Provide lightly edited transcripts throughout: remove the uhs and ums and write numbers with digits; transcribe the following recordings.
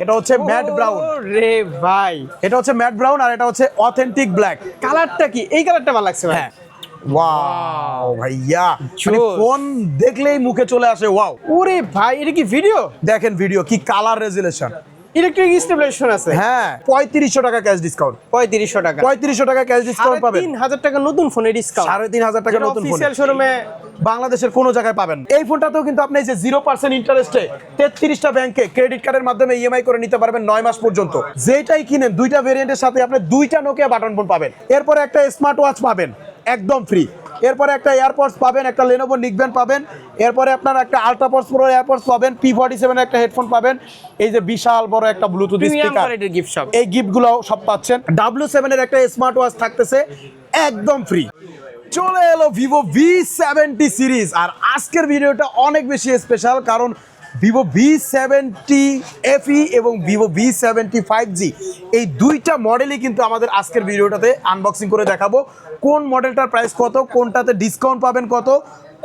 এটা হচ্ছে mat brown রে ভাই, এটা হচ্ছে ম্যাট ব্রাউন আর এটা হচ্ছে অথেন্টিক ব্ল্যাক। কালারটা কি? এই কালারটা ভালো লাগছে ভাই। হ্যাঁ ওয়াও ভাইয়া, মানে জোস। ফোন দেখলেই মুখে চলে আসে ওয়াও। ওরে ভাই, এটা কি ভিডিও? দেখেন ভিডিও, কি কালার রেজুলেশন। ইলেকট্রিক স্টেবিলাইজেশন আছে। হ্যাঁ 3500 টাকা ক্যাশ ডিসকাউন্ট, 3500 টাকা, 3500 টাকা ক্যাশ ডিসকাউন্ট পাবেন। 3000 টাকা নতুন ফোনের ডিসকাউন্ট, 3500 টাকা নতুন ফোন অফিশিয়াল শোরুমে বাংলাদেশের কোনো জায়গায় পাবেন। এই ফোনটাতেও কিন্তু আপনি যে 0% ইন্টারেস্টে 33টা ব্যাংকে ক্রেডিট কার্ডের মাধ্যমে ইএমআই করে নিতে পারবেন 9 মাস পর্যন্ত। যেটাই কিনেন দুইটা ভেরিয়েন্টের সাথে আপনি দুইটা নোকিয়া বাটন ফোন পাবেন। এরপরে একটা স্মার্ট ওয়াচ পাবেন একদম ফ্রি। এরপরে একটা এয়ারপডস পাবেন, একটা লেনোভো নিকব্যান্ড পাবেন। এরপরে আপনার একটা আল্ট্রাপডস প্রো এয়ারপডস পাবেন, P47 এর একটা হেডফোন পাবেন। এই যে বিশাল বড় একটা ব্লুটুথ স্পিকার, গিফট শপ, এই গিফটগুলো সব পাচ্ছেন। W7 এর একটা স্মার্ট ওয়াচ থাকতেছে একদম ফ্রি। চলে এলো ভিভো V70 সিরিজ। আর আজকের ভিডিওটা অনেক বেশি স্পেশাল, কারণ ভিভো V70 FE এবং ভিভো V70 5G এই দুইটা মডেলই কিন্তু আমাদের আজকের ভিডিওটাতে আনবক্সিং করে দেখাবো। কোন মডেলটার প্রাইস কত, কোনটাতে ডিসকাউন্ট পাবেন কত,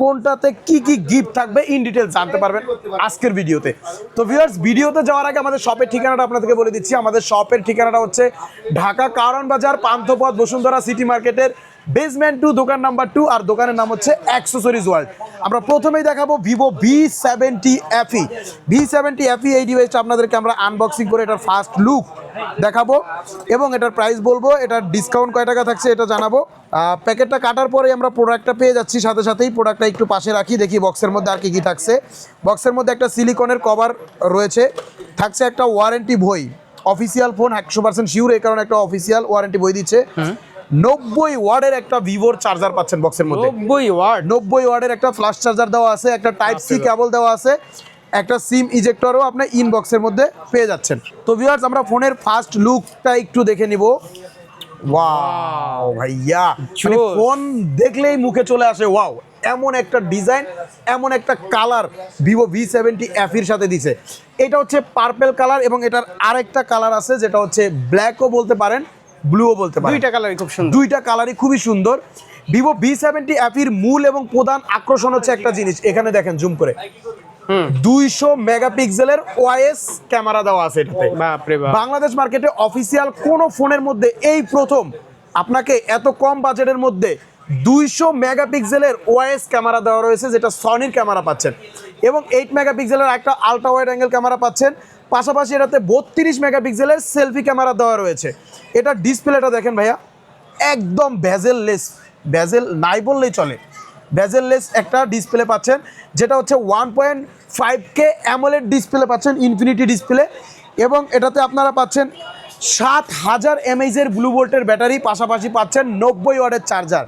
কোনটাতে কি কি গিফট থাকবে ইন ডিটেলস জানতে পারবেন আজকের ভিডিওতে। তো ভিউয়ার্স, ভিডিওতে যাওয়ার আগে আমাদের শপের ঠিকানাটা আপনাদেরকে বলে দিচ্ছি। আমাদের শপের ঠিকানাটা হচ্ছে ঢাকা কারওয়ান বাজার, পান্থপথ, বসুন্ধরা সিটি মার্কেটের বেসমেন্ট 2, দোকান নাম্বার 2, আর দোকানের নাম হচ্ছে অ্যাক্সেসরিজ ওয়ার্ল্ড। আমরা প্রথমেই দেখাবো Vivo V70 FE। V70 FE এই ডিভাইসটা আপনাদেরকে আমরা আনবক্সিং করে এটার ফার্স্ট লুক দেখাবো এবং এটার প্রাইস বলবো, এটার ডিসকাউন্ট কয় টাকা থাকছে এটা জানাবো। প্যাকেটটা কাটার পরে আমরা প্রোডাক্টটা পেয়ে যাচ্ছি, সাথে সাথেই প্রোডাক্টটা একটু পাশে রাখি, দেখি বক্সের মধ্যে আর কি কি থাকছে। বক্সের মধ্যে একটা সিলিকনের কভার রয়েছে, থাকছে একটা ওয়ারেন্টি বই। অফিসিয়াল ফোন 100% শিওর, এই কারণে একটা অফিসিয়াল ওয়ারেন্টি বই দিচ্ছে। 90 ওয়াটের একটা ভিভোর চার্জার পাচ্ছেন বক্সের মধ্যে। 90 ওয়াটের একটা ফ্ল্যাশ চার্জার দেওয়া আছে, একটা টাইপ সি কেবল দেওয়া আছে, একটা সিম ইজেক্টরও আপনার ইনবক্সের মধ্যে পেয়ে যাচ্ছেন। তো ভিউয়ার্স, আমরা ফোনের ফার্স্ট লুকটা একটু দেখে নিব। ওয়াও ভাইয়া, মানে ফোন দেখলেই মুখে চলে আসে ওয়াও। এমন একটা ডিজাইন, এমন একটা কালার ভিভো V70 FE এর সাথে দিছে। এটা হচ্ছে পার্পল কালার এবং এটার আরেকটা কালার আছে যেটা হচ্ছে ব্ল্যাকও বলতে পারেন, ব্লুও বলতে পারেন। দুইটা কালারই খুব সুন্দর, দুইটা কালারই খুবই সুন্দর। ভিভো V70 FE এর মূল এবং প্রধান আকর্ষণ হচ্ছে একটা জিনিস, এখানে দেখেন জুম করে 200 মেগাপিক্সেলের ওআইএস ক্যামেরা দেওয়া আছে এটাতে। বাপরে বাপ, বাংলাদেশ মার্কেটে অফিসিয়াল কোন ফোনের মধ্যে এই প্রথম আপনাকে এত কম বাজেটের মধ্যে 200 মেগাপিক্সেলের ওআইএস ক্যামেরা দেওয়া রয়েছে, যেটা সনির ক্যামেরা পাচ্ছেন, এবং 8 মেগাপিক্সেলের একটা আলট্রা ওয়াইড অ্যাঙ্গেল ক্যামেরা পাচ্ছেন। পাশাপাশি এটাতে 32 মেগাপিক্সেলের সেলফি ক্যামেরা দেওয়া রয়েছে। এটা ডিসপ্লেটা দেখেন ভাইয়া, একদম ভেজেললেস, ভেজেল নাই বললেই চলে, ভেজেললেস একটা ডিসপ্লে পাচ্ছেন, যেটা হচ্ছে 1.5K অ্যামোলেড ডিসপ্লে পাচ্ছেন, ইনফিনিটি ডিসপ্লে। এবং এটাতে আপনারা পাচ্ছেন 7000 mAh ব্লু ভোল্টের ব্যাটারি, পাশাপাশি পাচ্ছেন 90 ওয়াটের চার্জার।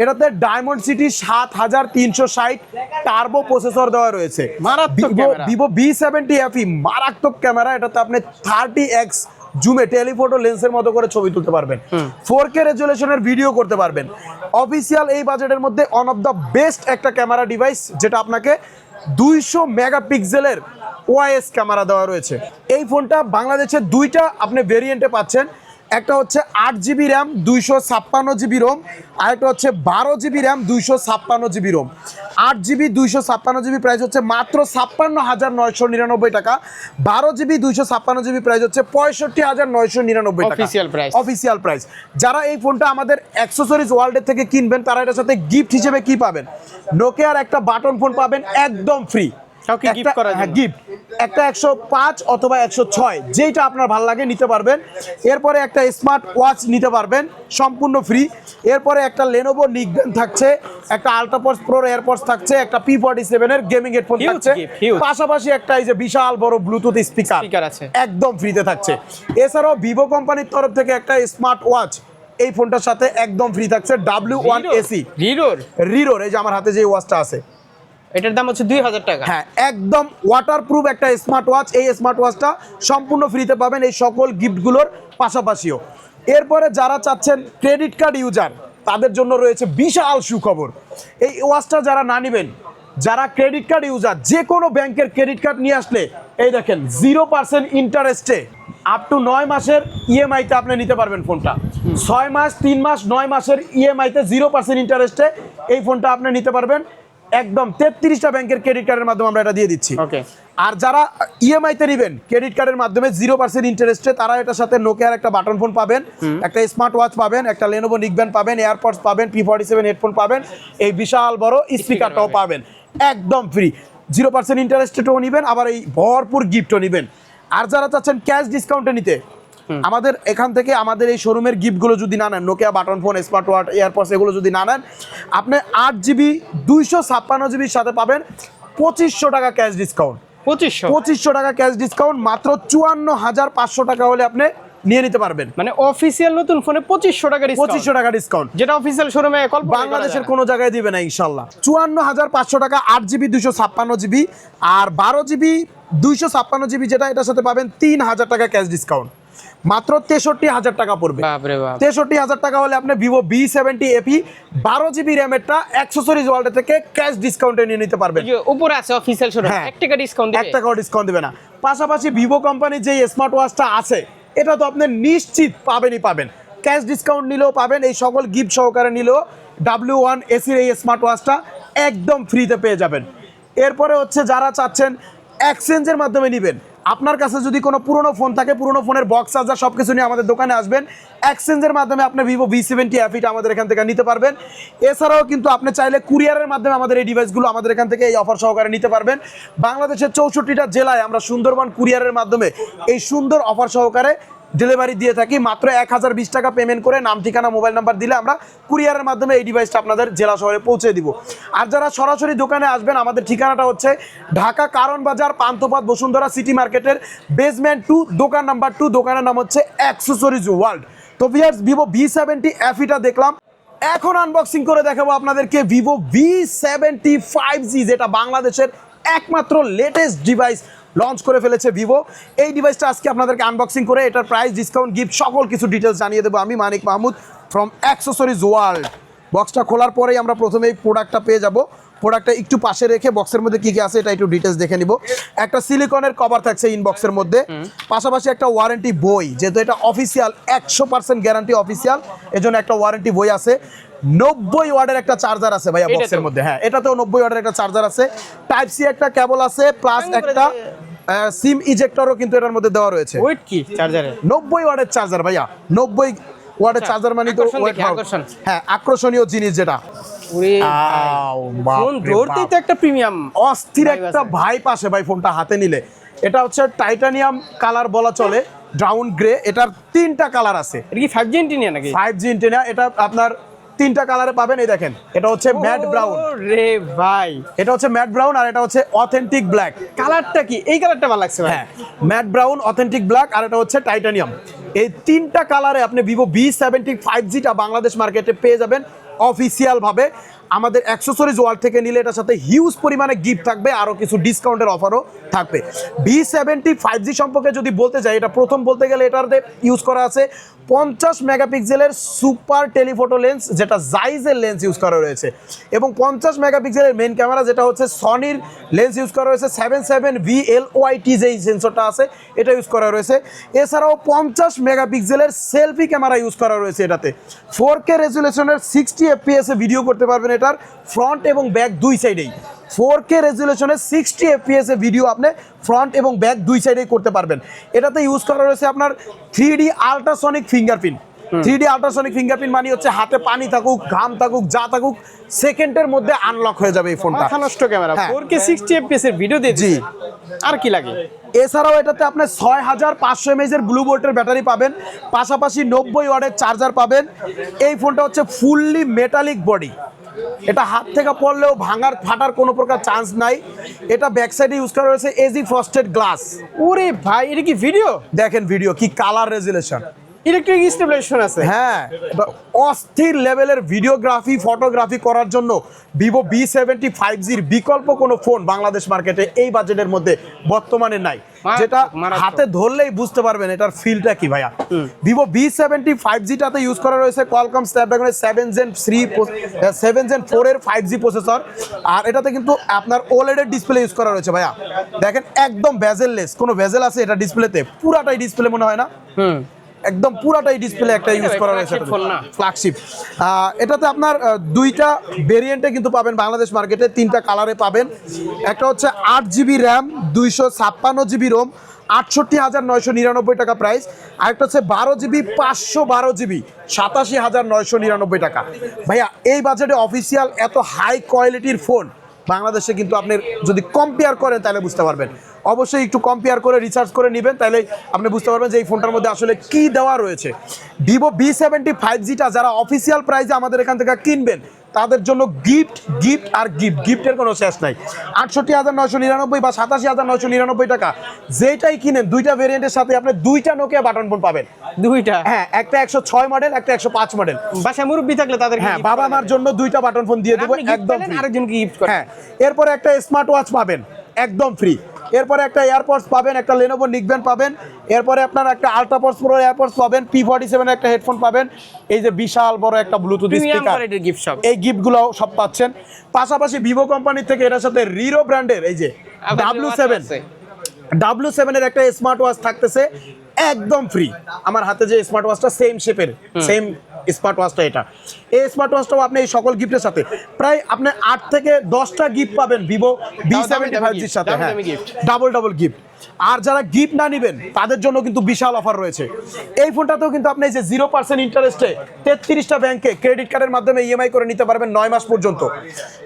এটাতে ডায়মন্ড সিটি 7360 টার্বো প্রসেসর দেওয়া রয়েছে। মারাত্মক ক্যামেরা। ভিভো V70 FE মারাত্মক ক্যামেরা। এটাতে আপনি 30x জুমে টেলিফোটো লেন্সের মতো করে ছবি তুলতে পারবেন, 4K রেজুলেশনের ভিডিও করতে পারবেন। অফিসিয়াল এই বাজেটের মধ্যে ওয়ান অফ দ্য বেস্ট একটা ক্যামেরা ডিভাইস, যেটা আপনাকে 200 মেগাপিক্সেলের ওআইএস ক্যামেরা দেওয়া রয়েছে। এই ফোনটা বাংলাদেশে দুইটা আপনি ভেরিয়েন্টে পাচ্ছেন, একটা হচ্ছে 8GB র্যাম 256GB রোম, আরেকটা হচ্ছে 12GB RAM 256GB Rome. 8GB 256GB price হচ্ছে মাত্র 56,999 টাকা, 12GB 256GB প্রাইস হচ্ছে 65,999 টাকা অফিসিয়াল প্রাইস। যারা এই ফোনটা আমাদের অ্যাক্সেসরিজ ওয়ার্ল্ডের থেকে কিনবেন, তারা এটার সাথে গিফট হিসেবে কি পাবেন, নোকিয়ার একটা বাটন ফোন পাবেন একদম ফ্রি। গিফট একটা 105 অথবা 106 যেটা আপনার ভালো লাগে নিতে পারবেন। এরপরে একটা স্মার্ট ওয়াচ নিতে পারবেন সম্পূর্ণ ফ্রি। এরপরে একটা লেনোভো নিকব্যান্ড থাকছে, একটা আল্ট্রাপডস প্রো এয়ারপডস থাকছে, একটা P47 এর গেমিং হেডফোন থাকছে, পাশাপাশি একটা এই যে বিশাল বড় ব্লুটুথ স্পিকার আছে একদম ফ্রিতে থাকছে। এছাড়াও ভিভো কোম্পানির তরফ থেকে একটা স্মার্ট ওয়াচ এই ফোনটার সাথে একদম ফ্রি থাকছে, W1 AC রিরোর। এই যে আমার হাতে যে ওয়াচটা আছে, এটার দাম হচ্ছে 2000 টাকা। হ্যাঁ, একদম ওয়াটারপ্রুফ একটা স্মার্ট ওয়াচ। এই স্মার্ট ওয়াচটা সম্পূর্ণ ফ্রিতে পাবেন এই সকল গিফটগুলোর পাশাপাশিও। এরপরে যারা চাচ্ছেন ক্রেডিট কার্ড ইউজার, তাদের জন্য রয়েছে বিশাল সুখবর। এই ওয়াচটা যারা না নেবেন, যারা ক্রেডিট কার্ড ইউজার, যে কোনো ব্যাংকের ক্রেডিট কার্ড নিয়ে আসলে এই দেখেন 0% ইন্টারেস্টে আপ টু 9 মাসের ইএমআইতে আপনি নিতে পারবেন ফোনটা। 6 মাস, 3 মাস, 9 মাসের ইএমআইতে 0% ইন্টারেস্টে এই ফোনটা আপনি নিতে পারবেন। একদম 33টা ব্যাংকের ক্রেডিট কার্ডের মাধ্যমে আমরা এটা দিয়ে দিচ্ছি। ওকে। আর যারা ইএমআই তে নেবেন ক্রেডিট কার্ডের মাধ্যমে 0% ইন্টারেস্টে, তারা এটার সাথে নোকিয়ার একটা বাটন ফোন পাবেন, একটা স্মার্ট ওয়াচ পাবেন, একটা লেনোভো নিকব্যান্ড পাবেন, এয়ারপডস পাবেন, P47 হেডফোন পাবেন, এই বিশাল বড় স্পিকারটাও পাবেন একদম ফ্রি। 0% ইন্টারেস্টেও নেবেন, আবার এই ভরপুর গিফটও নেবেন। আর যারা চাচ্ছেন ক্যাশ ডিসকাউন্টে নিতে, আমাদের এখান থেকে আমাদের এই শোরুমের গিফটগুলো যদি না নেন, Nokia button phone, smart watch, AirPods এগুলো যদি না নেন, আপনি 8GB 256GBর সাথে পাবেন 2500 টাকা ক্যাশ ডিসকাউন্ট। 2500 টাকা ক্যাশ ডিসকাউন্ট মাত্র 54,500 টাকা হলে আপনি নিয়ে নিতে পারবেন। মানে অফিসিয়াল নতুন ফোনে 2500 টাকা ডিসকাউন্ট। 2500 টাকা ডিসকাউন্ট, যেটা অফিসিয়াল শোরুমে বাংলাদেশের কোনো জায়গায় দিবে না ইনশাল্লাহ। 54,500 টাকা 8GB 256GB, আর 12GB 256GB যেটা, এটার সাথে পাবেন 3000 টাকা ক্যাশ ডিসকাউন্ট, মাত্র 63,000 টাকা পড়বে। বাপরে বাপ। 63,000 টাকা হলে আপনি ভিভো V70 FE 12GB র্যামেরটা অ্যাক্সেসরিজ ওয়ার্ল্ড থেকে ক্যাশ ডিসকাউন্টে নিয়ে নিতে পারবেন। উপরে আছে অফিসিয়াল শোরুম, 1 টাকা ডিসকাউন্ট দিবে, 1 টাকাও ডিসকাউন্ট দিবে না। পাশাপাশি ভিভো কোম্পানির যে স্মার্ট ওয়াচটা আছে, এটা তো আপনি নিশ্চিত পাবেনই পাবেন, ক্যাশ ডিসকাউন্ট নিলেও পাবেন, এই সকল গিফট সহকারে নিলেও W1 এসির এই স্মার্ট ওয়াচটা একদম ফ্রিতে পেয়ে যাবেন। এরপরে হচ্ছে যারা চাচ্ছেন এক্সচেঞ্জের মাধ্যমে নেবেন, আপনার কাছে যদি কোনো পুরনো ফোন থাকে, পুরনো ফোনের বক্স চার্জার সব কিছু নিয়ে আমাদের দোকানে আসবেন, এক্সচেঞ্জের মাধ্যমে আপনি ভিভো V70 FEটা আমাদের এখান থেকে নিতে পারবেন। এছাড়াও কিন্তু আপনি চাইলে কুরিয়ারের মাধ্যমে আমাদের এই ডিভাইসগুলো আমাদের এখান থেকে এই অফার সহকারে নিতে পারবেন। বাংলাদেশের 64টা জেলায় আমরা সুন্দরবন কুরিয়ারের মাধ্যমে এই সুন্দর অফার সহকারে ডেলিভারি দিয়ে থাকি। মাত্র 1020 টাকা পেমেন্ট করে নাম, ঠিকানা, মোবাইল নাম্বার দিলে আমরা কুরিয়ারের মাধ্যমে এই ডিভাইসটা আপনাদের জেলা শহরে পৌঁছে দিব। আর যারা সরাসরি দোকানে আসবেন, আমাদের ঠিকানাটা হচ্ছে ঢাকা কারণ বাজার, পান্থপথ, বসুন্ধরা সিটি মার্কেটের বেসমেন্ট 2, দোকান নাম্বার 2, দোকানের নাম হচ্ছে অ্যাক্সেসরিজ ওয়ার্ল্ড। তো ভিউয়ার্স, ভিভো V70 FEটা দেখলাম, এখন আনবক্সিং করে দেখাবো আপনাদেরকে ভিভো V70 5G, যেটা বাংলাদেশের একমাত্র লেটেস্ট ডিভাইস লঞ্চ করে ফেলেছে ভিভো। এই ডিভাইসটা আজকে আপনাদেরকে আনবক্সিং করে এটার প্রাইস, ডিসকাউন্ট, গিফট সকল কিছু ডিটেলস জানিয়ে দেবো আমি, মানিক মাহমুদ ফ্রম অ্যাক্সেসরিজ ওয়ার্ল্ড। বক্সটা খোলার পরেই আমরা প্রথমে এই প্রোডাক্টটা পেয়ে যাব। প্রোডাক্টটা একটু পাশে রেখে বক্সের মধ্যে কী কী আছে এটা একটু ডিটেলস দেখে নিব। একটা সিলিকনের কভার থাকছে ইনবক্সের মধ্যে, পাশাপাশি একটা ওয়ারেন্টি বই, যেহেতু এটা অফিসিয়াল 100% গ্যারান্টি অফিসিয়াল, এজন্য একটা ওয়ারেন্টি বই আছে। 90 ওয়াটের একটা চার্জার আছে ভাইয়া বক্সের মধ্যে। হ্যাঁ, এটাতেও 90 ওয়াটের একটা চার্জার আছে, টাইপ সি একটা কেবল আছে, প্লাস একটা সিম ইজেক্টরও কিন্তু এটার মধ্যে দেওয়া রয়েছে। ওয়েট কি চার্জারে? 90 ওয়াটের চার্জার ভাইয়া, 90 ওয়াটের চার্জার মানে তো ওয়েট। হ্যাঁ, আকর্ষণীয় জিনিস যেটা। ফোন ধরতেই তো একটা প্রিমিয়াম অস্থির একটা ভাইব আসে ভাই ফোনটা হাতে নিলে। এটা হচ্ছে টাইটানিয়াম কালার বলা চলে, ব্রাউন গ্রে। এটার 3টা কালার আছে। এটা কি 5G ইন্টিনিয়া নাকি? 5G ইন্টিনিয়া। এটা আপনার 3টা কালারে পাবেন। এই দেখেন, এটা হচ্ছে ম্যাট ব্রাউন রে ভাই, এটা হচ্ছে ম্যাট ব্রাউন, আর এটা হচ্ছে অথেন্টিক ব্ল্যাক। কালারটা কি? এই কালারটা ভালো লাগছে ভাই। হ্যাঁ, ম্যাট ব্রাউন, অথেন্টিক ব্ল্যাক, আর এটা হচ্ছে টাইটানিয়াম। এই 3টা কালারে আপনি ভিভো V70 5Gটা বাংলাদেশ মার্কেটে পেয়ে যাবেন অফিসিয়াল ভাবে। আমাদের অ্যাক্সেসরিজ ওয়ার্ল্ড থেকে নিলে এটার সাথে হিউজ পরিমাণে গিফট থাকবে, আরও কিছু ডিসকাউন্টের অফারও থাকবে। V70 5G সম্পর্কে যদি বলতে চাই, এটা প্রথম বলতে গেলে এটাতে ইউজ করা আছে 50 মেগাপিক্সেলের সুপার টেলিফোটো লেন্স, যেটা জাইজের লেন্স ইউজ করা রয়েছে, এবং 50 মেগাপিক্সেলের মেইন ক্যামেরা, যেটা হচ্ছে সনির লেন্স ইউজ করা রয়েছে। 77 VLOIT যেই সেন্সরটা আছে এটা ইউজ করা রয়েছে। এছাড়াও 50 মেগাপিক্সেলের সেলফি ক্যামেরা ইউজ করা রয়েছে এটাতে। 4K রেজুলেশনের 60 FPS এ ভিডিও করতে পারবেন এটার ফ্রন্ট এবং ব্যাক দুই সাইডেই। 4K রেজুলেশনের 60 FPS এ ভিডিও আপনি ফ্রন্ট এবং ব্যাক দুই সাইডেই করতে পারবেন। এটাতে ইউজ করা রয়েছে আপনার 3D ultrasonic fingerprint. 3D ultrasonic fingerprint মানে হচ্ছে হাতে পানি থাকুক, ঘাম থাকুক, যা থাকুক, সেকেন্ডের মধ্যে আনলক হয়ে যাবে এই ফোনটা। মাথা নষ্ট ক্যামেরা, হ্যাঁ। 4K 60 FPS এর ভিডিও দিয়ে জি। আর কি লাগে? এছাড়াও এটাতে আপনি 6500 mAh এর ব্লু ভোল্টের ব্যাটারি পাবেন, পাশাপাশি 90 ওয়াটের চার্জার পাবেন। এই ফোনটা হচ্ছে ফুললি মেটালিক বডি, এটা হাত থেকে পড়লেও ভাঙার ফাটার কোনো প্রকার চান্স নাই। এটা ব্যাক সাইডে ইউজ করা রয়েছে এজি ফ্রস্টেড গ্লাস। ওরে ভাই, এটা কি ভিডিও? দেখেন ভিডিও কি কালার রেজুলেশন, ইলেকট্রিক স্টেবিলাইজেশন আছে। হ্যাঁ, অস্থির লেভেলের ভিডিওগ্রাফি, ফটোগ্রাফি করার জন্য ভিভো V70 5Gর বিকল্প কোনো ফোন বাংলাদেশ মার্কেটে এই বাজেটের মধ্যে বর্তমানে নাই, যেটা হাতে ধরলেই বুঝতে পারবেন এটার ফিলটা কি ভাইয়া। ভিভো V70 5Gটাতে ইউজ করা রয়েছে কোয়ালকম স্ন্যাপড্রাগনের 7 Gen 4 এর 5G প্রসেসর, আর এটাতে কিন্তু আপনার OLED এর ডিসপ্লে ইউজ করা রয়েছে ভাইয়া। দেখেন একদম ভেজেললেস, কোনো ভেজেল আছে এটা ডিসপ্লেতে? পুরাটাই ডিসপ্লে মনে হয় না? একদম পুরাটাই ডিসপ্লে একটা ইউজ করা রয়েছে flagship phone না। ফ্ল্যাগশিপ। এটাতে আপনার দুইটা ভেরিয়েন্টে কিন্তু পাবেন বাংলাদেশ মার্কেটে, 3টা কালারে পাবেন। একটা হচ্ছে 8GB র্যাম, 256GB রোম, 68,999 টাকা প্রাইস। আরেকটা হচ্ছে 12GB 512GB, 87,999 টাকা। ভাইয়া এই বাজেটে অফিসিয়াল এত হাই কোয়ালিটির ফোন বাংলাদেশে কিন্তু আপনি যদি কম্পেয়ার করেন তাহলে বুঝতে পারবেন। অবশ্যই একটু কম্পেয়ার করে রিসার্চ করে নেবেন, তাহলে আপনি বুঝতে পারবেন যে এই ফোনটার মধ্যে আসলে কি দেওয়া রয়েছে। ভিভো V70 5Gটা যারা অফিসিয়াল প্রাইসে আমাদের এখান থেকে কিনবেন তাদের জন্য গিফট আর গিফটের কোনো শেষ নাই। 68,999 বা 87,999 টাকা যেটাই কিনেন, দুইটা ভেরিয়েন্টের সাথে আপনি দুইটা নোকিয়া বাটন ফোন পাবেন। দুইটা? হ্যাঁ, একটা 106 মডেল, একটা 105 মডেল। বাসায় মুরব্বি থাকলে তাদের হ্যাঁ, বাবা মার জন্য দুইটা বাটন ফোন দিয়ে দেবো একদম ফ্রি। আরেকজনকে গিফট করে। হ্যাঁ, এরপরে একটা স্মার্ট ওয়াচ পাবেন একদম ফ্রি। এরপরে একটা এয়ারপডস পাবেন, একটা লেনোভো নিকব্যান্ড পাবেন। এরপরে আপনার একটা আল্ট্রাপডস প্রো এয়ারপডস পাবেন, P47 একটা হেডফোন পাবেন। এই যে বিশাল বড় একটা ব্লুটুথ প্রিমিয়াম স্পিকার, কোয়ালিটির গিফট সব। এই গিফটগুলো সব পাচ্ছেন। পাশাপাশি ভিভো কোম্পানি থেকে এটার সাথে রিরো ব্র্যান্ডের এই যে W7 এর একটা স্মার্ট ওয়াচ থাকতেছে একদম ফ্রি। আমার হাতে যে স্মার্ট ওয়াচটা সেম শেপের, সেম স্মার্ট ওয়াচটা এটা। এই স্মার্ট ওয়াচটাও আপনি এই সকল গিফটের সাথে প্রায় আপনি 8 থেকে 10টা গিফট পাবেন ভিভো V70 5Gর সাথে। হ্যাঁ, ডাবল গিফট। আর যারা গিফট না নেবেন তাদের জন্য কিন্তু বিশাল অফার রয়েছে। এই ফোনটাতেও কিন্তু আপনি যে 0% ইন্টারেস্টে 33টা ব্যাংকে ক্রেডিট কার্ডের মাধ্যমে ইএমআই করে নিতে পারবেন 9 মাস পর্যন্ত।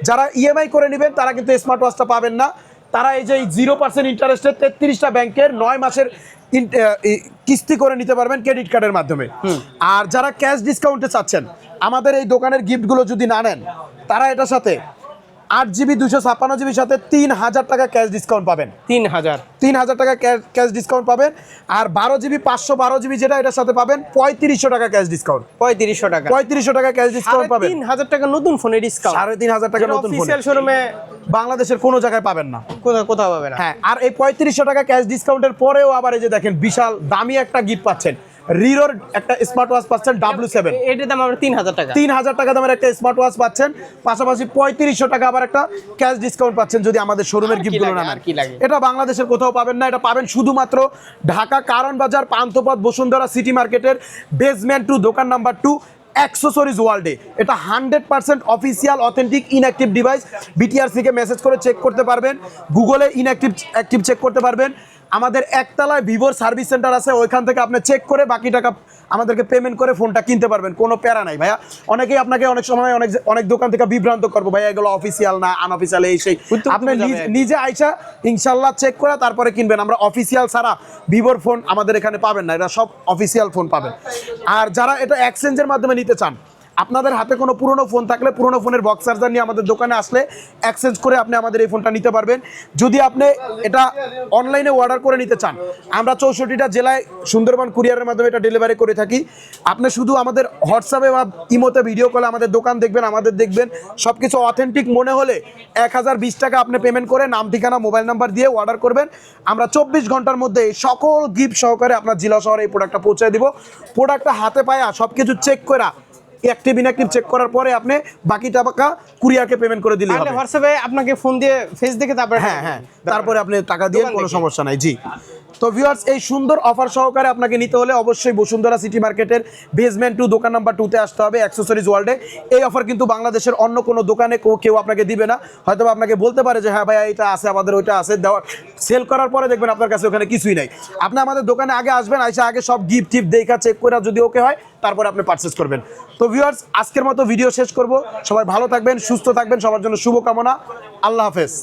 যারা ইএমআই করে নেবেন তারা কিন্তু স্মার্ট ওয়াচটা পাবেন না। তারা এই যে 0% ইন্টারেস্টে 33টা ব্যাংকের 9 মাসের কিস্তি করে নিতে পারবেন ক্রেডিট কার্ডের মাধ্যমে। আর যারা ক্যাশ ডিসকাউন্টে চাচ্ছেন, আমাদের এই দোকানের গিফটগুলো যদি না নেন, তারা এটার সাথে 8GB 256GBর সাথে 3,000 টাকা ক্যাশ ডিসকাউন্ট পাবেন। 3,000 টাকা ক্যাশ ডিসকাউন্ট পাবেন। আর 12GB 512GB যেটা এটার সাথে পাবেন 3500 টাকা ক্যাশ ডিসকাউন্ট। 3500 টাকা ক্যাশ ডিসকাউন্ট পাবেন। 3,000 টাকা নতুন ফোনের ডিসকাউন্ট। 3,500 টাকা নতুন ফোন অফিশিয়াল শোরুমে বাংলাদেশের কোনো জায়গায় পাবেন না, কোথাও পাবে না। হ্যাঁ, আর এই 3500 টাকা ক্যাশ ডিসকাউন্টের পরেও আবার এই যে দেখেন বিশাল দামি একটা গিফট পাচ্ছেন। রিরোর একটা স্মার্ট ওয়াচ পাচ্ছেন W7, এটার দাম আমরা 3,000 টাকা। 3,000 টাকা দামের একটা স্মার্ট ওয়াচ পাচ্ছেন। পাশাপাশি 3500 টাকা আবার একটা ক্যাশ ডিসকাউন্ট পাচ্ছেন যদি আমাদের শোরুমের গিফটগুলো না নেন। এটা বাংলাদেশের কোথাও পাবেন না, এটা পাবেন শুধুমাত্র ঢাকা কারণ বাজার পান্থপথ বসুন্ধরা সিটি মার্কেটের বেসমেন্ট 2 দোকান নাম্বার 2 অ্যাক্সেসরিজ ওয়ার্ল্ডে। এটা 100% অফিসিয়াল অথেন্টিক ইনঅ্যাক্টিভ ডিভাইস। বিটিআরসিকে মেসেজ করে চেক করতে পারবেন, গুগলে অ্যাক্টিভ চেক করতে পারবেন। আমাদের একতলায় ভিভোর সার্ভিস সেন্টার আছে, ওইখান থেকে আপনি চেক করে বাকি টাকা আমাদেরকে পেমেন্ট করে ফোনটা কিনতে পারবেন, কোনো প্যারা নাই ভাইয়া। অনেকেই আপনাকে অনেক সময় অনেক দোকান থেকে বিভ্রান্ত করবো, ভাইয়া এগুলো অফিসিয়াল না আনঅফিসিয়াল এই সেই। আপনি নিজে আইসা ইনশাল্লাহ চেক করে তারপরে কিনবেন। আমরা অফিসিয়াল ছাড়া ভিভোর ফোন আমাদের এখানে পাবেন না, এটা সব অফিসিয়াল ফোন পাবেন। আর যারা এটা এক্সচেঞ্জের মাধ্যমে নিতে চান, আপনাদের হাতে কোনো পুরনো ফোন থাকলে পুরনো ফোনের বক্স চার্জার নিয়ে আমাদের দোকানে আসলে এক্সচেঞ্জ করে আপনি আমাদের এই ফোনটা নিতে পারবেন। যদি আপনি এটা অনলাইনে অর্ডার করে নিতে চান, আমরা 64টা জেলায় সুন্দরবন কুরিয়ারের মাধ্যমে এটা ডেলিভারি করে থাকি। আপনি শুধু আমাদের হোয়াটসঅ্যাপে বা ইমোতে ভিডিও কলে আমাদের দোকান দেখবেন, আমাদের দেখবেন, সব কিছু অথেন্টিক মনে হলে 1020 টাকা আপনি পেমেন্ট করে নাম ঠিকানা মোবাইল নাম্বার দিয়ে অর্ডার করবেন। আমরা 24 ঘন্টার মধ্যে সকল গিফট সহকারে আপনার জেলা শহরে এই প্রোডাক্টটা পৌঁছে দিব। প্রোডাক্টটা হাতে পায়া সব কিছু চেক করে অ্যাক্টিভ ইনঅ্যাক্টিভ চেক করার পরে আপনি বাকি টাকা কুরিয়ারকে পেমেন্ট করে দিলেই হবে। হোয়াটসঅ্যাপে আপনাকে ফোন দিয়ে ফেস দেখে তারপরে আপনি টাকা দিয়ে কোনো সমস্যা নাই। জি, তো ভিউয়ার্স এই সুন্দর অফার সহকারে আপনাকে নিতে হলে অবশ্যই বসুন্ধরা সিটি মার্কেটের বেসমেন্ট 2 দোকান নাম্বার 2 তে আসতে হবে অ্যাক্সেসরিজ ওয়ার্ল্ডে। এই অফার কিন্তু বাংলাদেশের অন্য কোনো দোকানে কেউ আপনাকে দিবে না। হয়তো আপনাকে বলতে পারে যে হ্যাঁ ভাই এটা আছে, আমাদের ওইটা আছে, দেওয়ার সেল করার পরে দেখবেন আপনার কাছে ওখানে কিছুই নাই। আপনি আমাদের দোকানে আগে আসবেন, আগে সব গিফট টিফট দেখা চেক করে যদি ওকে হয় তারপরে আপনি পারচেস করবেন। তো ভিউয়ার্স আজকের মতো ভিডিও শেষ করব। সবাই ভালো থাকবেন, সুস্থ থাকবেন, সবার জন্য শুভকামনা। আল্লাহ হাফেজ।